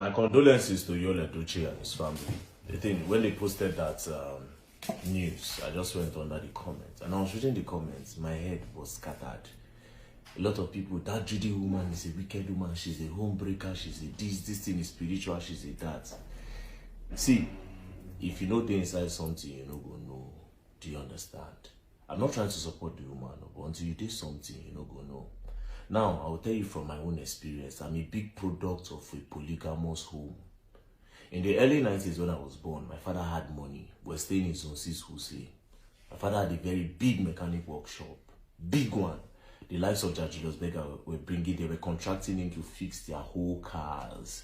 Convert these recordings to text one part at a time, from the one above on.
My condolences to Yul Edochie and his family. The thing, when they posted that news, I just went under the comments. And I was reading the comments, my head was scattered. A lot of people, that Judy woman is a wicked woman, she's a homebreaker, she's a this thing is spiritual, she's a that. See, if you know the inside something, you're not going to know. Do you understand? I'm not trying to support the woman, but until you do something, you're not going to know. Now, I will tell you from my own experience, I'm a big product of a polygamous home. In the early 90s when I was born, my father had money. We were staying in Zone 6 Husey. My father had a very big mechanic workshop. Big one. The likes of Julius Berger they were contracting him to fix their whole cars.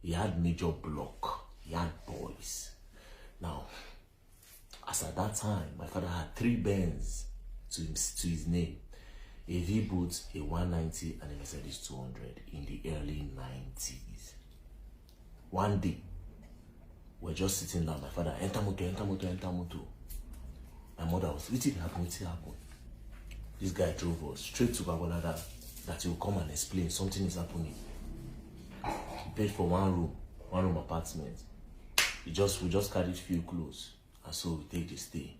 He had major block. He had boys. Now, as at that time, my father had 3 Benz to his name. A V-Boot, a 190, and a Mercedes 200 in the early 90s. One day, we're just sitting down. My father, enter motor. My mother was, what happened? This guy drove us straight to Babonada that he will come and explain something is happening. He paid for one room apartment. We just carried few clothes, and so we take the stay.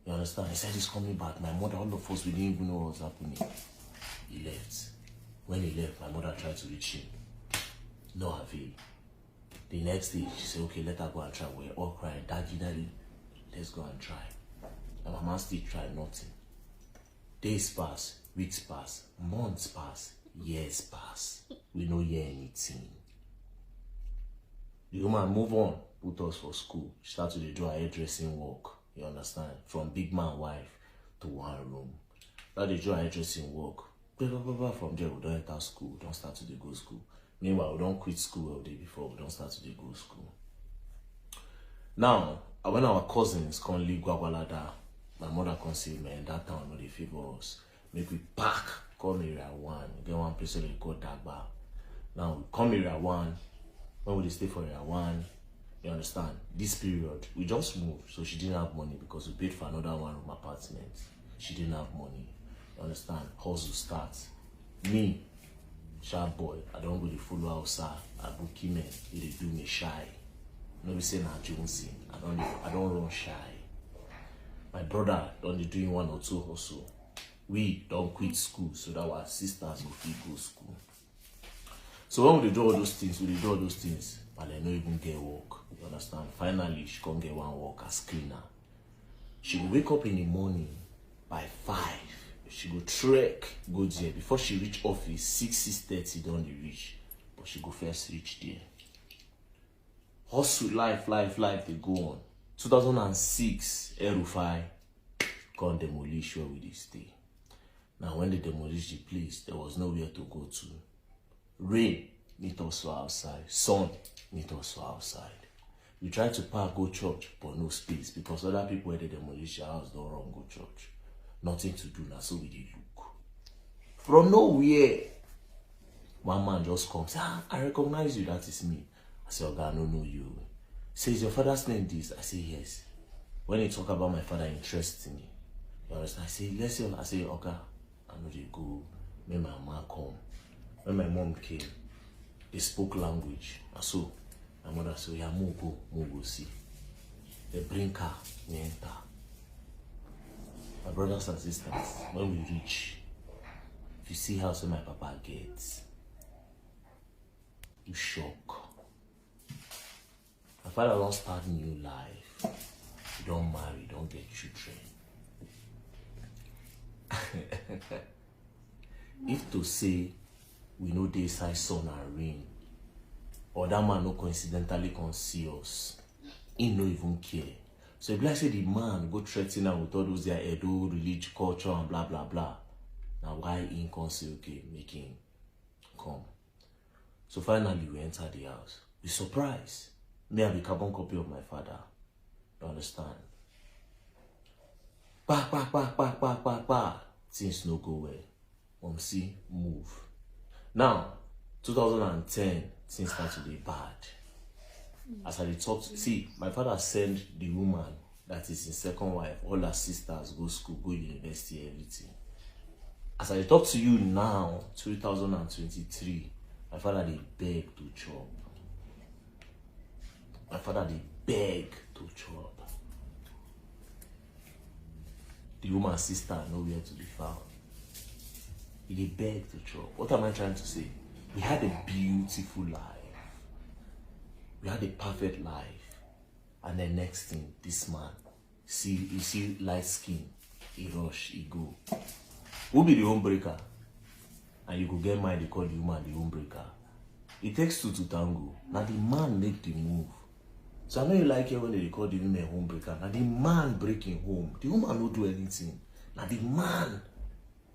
You understand? He said he's coming back. My mother, all of us, we didn't even know what was happening. He left. When he left, my mother tried to reach him. No avail. The next day, she said, okay, let her go and try. We're all crying, daddy, let's go and try. And my mom still tried nothing. Days pass, weeks pass, months pass, years pass. We don't hear anything. The woman move on, put us for school. She started to do her hairdressing work. You understand? From big man wife to one room. Now they do her hairdressing work. From there, we don't enter school. We don't start to go school. Meanwhile, we don't quit school the day before. We don't start to go school. Now, when our cousins come leave Gwagwalada, my mother can say, man, that town no dey favor us. Make we pack, come area 1. Get one place where they call Dagba. Now, we come area 1. When we stay for area 1, you understand? This period, we just moved, so she didn't have money because we paid for another 1-room apartment. She didn't have money. You understand? Hustle starts. Me, sharp boy, I don't go to follow outside. I book him in. They do me shy. No, we say na Jonesy. I don't run shy. My brother don't doing 1 or 2 hustle. We don't quit school so that our sisters will fit go school. So when we do all those things, but they don't even get work. You understand? Finally, she can't get one work as cleaner. She will wake up in the morning by 5. She go trek, go there. Before she reach office, 6:30 don't reach. But she go first reach there. Hustle, life, they go on. 2006, Erufai gone demolish where we did stay. Now, when they demolished the place, there was nowhere to go to. Rain, meet us outside. Sun, meet us outside. We tried to park, go church, but no space because other people where they demolish your house don't run, go church. Nothing to do now, so we did look. From nowhere, one man just comes, I recognize you, that is me. I say, okay, I don't know you. He says, your father's name this? I say, yes. When he talk about my father, interests me. You understand? I say, let's see. I say, okay, I know they go. When my mom come. When my mom came, they spoke language. And so, my mother said, yeah, go see. They bring car, we enter. My brothers and sisters, when we reach, if you see how my papa gets, you shock. My father don't start new life. You don't marry, don't get children. If to say we know they say sun and rain, or that man no coincidentally can see us, he no even care. So if like say the man go threaten and with all those their Edo, religion, culture and blah blah blah. Now why he can say okay, make him come. So finally we enter the house. We surprised. Me have a carbon copy of my father. You understand? Bah. Things no go well. See, move. Now, 2010, things start to be bad. As I talk, see, my father sent the woman that is his second wife, all her sisters go school, go university, everything. As I talk to you now, 2023, my father they beg to chop. My father, they beg to chop. The woman's sister nowhere to be found. He beg to chop. What am I trying to say? We had a beautiful life. We had a perfect life. And the next thing, this man, you see light skin, he rush, he go. Who be the home breaker? And you go get mine, they call the woman the home breaker. It takes two to tango. Now the man make the move. So I know you like it when they call the woman home breaker. Now the man breaking home. The woman don't do anything. Now the man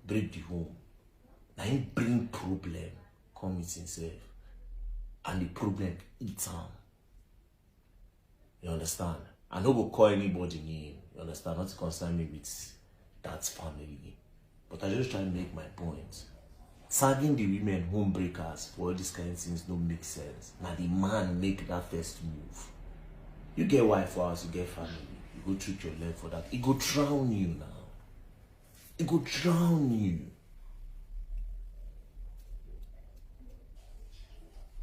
break the home. Now he bring problem, come with himself. And the problem eats him. You understand? I don't go call anybody name. You understand? Not to concern me with that family. But I just try to make my point. Tagging the women home breakers for all these kind of things don't make sense. Now the man make that first move. You get wife for us, you get family. You go treat your leg for that. It go drown you now. It go drown you.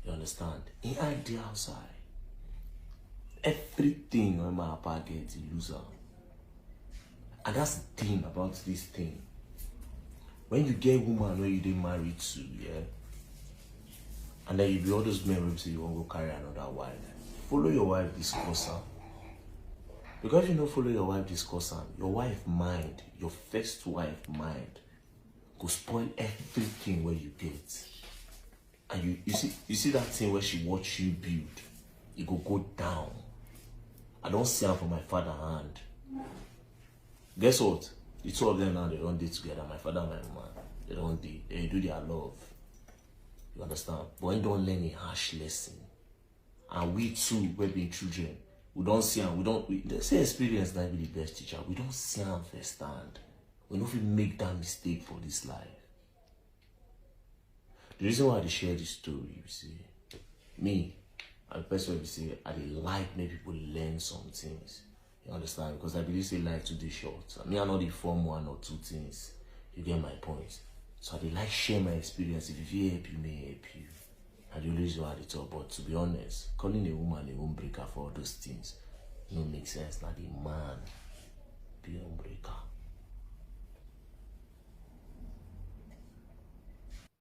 You understand? He hide the outside. Everything on my papa gets, he lose out. And that's the thing about this thing. When you get a woman where you didn't marry to, yeah, and then you be all those men who say you want to go carry another wife, follow your wife, discuss her. Because if you don't follow your wife, discuss her, your wife mind, your first wife mind, go spoil everything where you get. And you see that thing where she watch you build, it go down. I don't see her from my father's hand. Guess what? The two of them now, they don't date together. My father and my mom, they don't date. They do their love. You understand? But when don't learn a harsh lesson, and we too, we being children, we don't see them. They say experience might be the best teacher. We don't see them firsthand. We don't even make that mistake for this life. The reason why I share this story, you see, me, and the person will say, I like make people learn some things. You understand? Because I believe say life today short. I mean, I know they form one or two things. You get my point. So I like share my experience. If you help you, may help you. I always know how to talk. But to be honest, calling a woman a home breaker for all those things, don't make sense. Now the man be a home breaker.